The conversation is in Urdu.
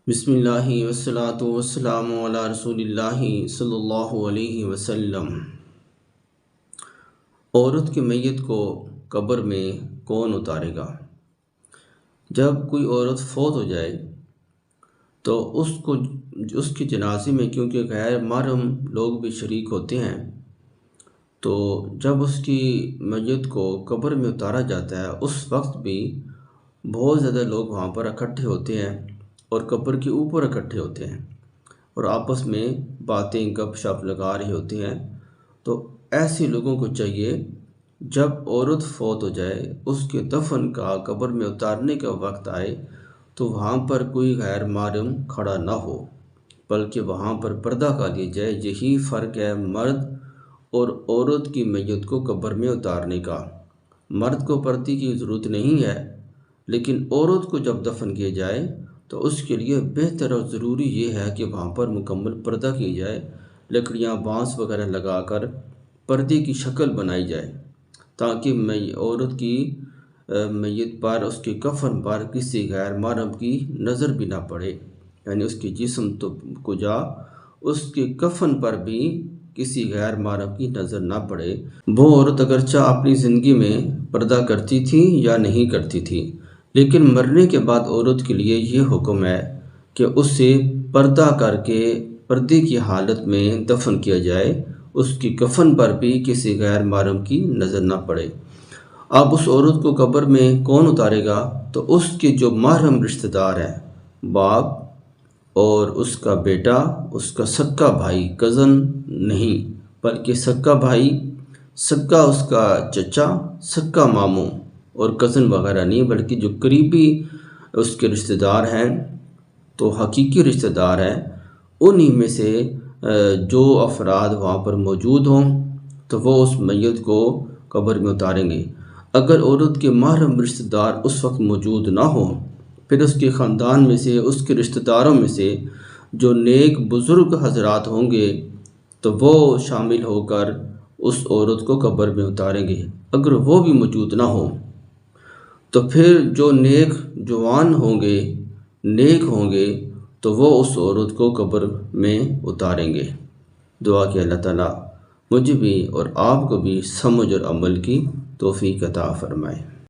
بسم اللہ والصلاة والسلام علی رسول اللہ صلی اللہ علیہ وسلم۔ عورت کی میت کو قبر میں کون اتارے گا؟ جب کوئی عورت فوت ہو جائے تو اس کے جنازے میں کیونکہ غیر محرم لوگ بھی شریک ہوتے ہیں، تو جب اس کی میت کو قبر میں اتارا جاتا ہے اس وقت بھی بہت زیادہ لوگ وہاں پر اکٹھے ہوتے ہیں اور قبر کے اوپر اکٹھے ہوتے ہیں اور آپس میں باتیں گپ شپ لگا رہے ہوتے ہیں۔ تو ایسے لوگوں کو چاہیے جب عورت فوت ہو جائے اس کے دفن کا قبر میں اتارنے کا وقت آئے تو وہاں پر کوئی غیر محرم کھڑا نہ ہو، بلکہ وہاں پر پردہ کر لیا جائے۔ یہی فرق ہے مرد اور عورت کی میت کو قبر میں اتارنے کا۔ مرد کو پردے کی ضرورت نہیں ہے، لیکن عورت کو جب دفن کیا جائے تو اس کے لیے بہتر اور ضروری یہ ہے کہ وہاں پر مکمل پردہ کیا جائے، لکڑیاں بانس وغیرہ لگا کر پردے کی شکل بنائی جائے تاکہ عورت کی میت پر اس کے کفن پر کسی غیر محرم کی نظر بھی نہ پڑے، یعنی اس کے جسم کو جا اس کے کفن پر بھی کسی غیر محرم کی نظر نہ پڑے۔ وہ عورت اگرچہ اپنی زندگی میں پردہ کرتی تھی یا نہیں کرتی تھی، لیکن مرنے کے بعد عورت کے لیے یہ حکم ہے کہ اسے پردہ کر کے پردے کی حالت میں دفن کیا جائے، اس کی کفن پر بھی کسی غیر محرم کی نظر نہ پڑے۔ اب اس عورت کو قبر میں کون اتارے گا؟ تو اس کے جو محرم رشتہ دار ہیں، باپ اور اس کا بیٹا، اس کا سکا بھائی، کزن نہیں بلکہ سکا بھائی، سکا اس کا چچا، سکا ماموں اور کزن وغیرہ نہیں، بلکہ جو قریبی اس کے رشتہ دار ہیں، تو حقیقی رشتہ دار ہیں، انہی میں سے جو افراد وہاں پر موجود ہوں تو وہ اس میت کو قبر میں اتاریں گے۔ اگر عورت کے محرم رشتہ دار اس وقت موجود نہ ہوں، پھر اس کے خاندان میں سے، اس کے رشتہ داروں میں سے جو نیک بزرگ حضرات ہوں گے تو وہ شامل ہو کر اس عورت کو قبر میں اتاریں گے۔ اگر وہ بھی موجود نہ ہوں تو پھر جو نیک جوان ہوں گے، نیک ہوں گے، تو وہ اس عورت کو قبر میں اتاریں گے۔ دعا کہ اللہ تعالیٰ مجھے بھی اور آپ کو بھی سمجھ اور عمل کی توفیق عطا فرمائے۔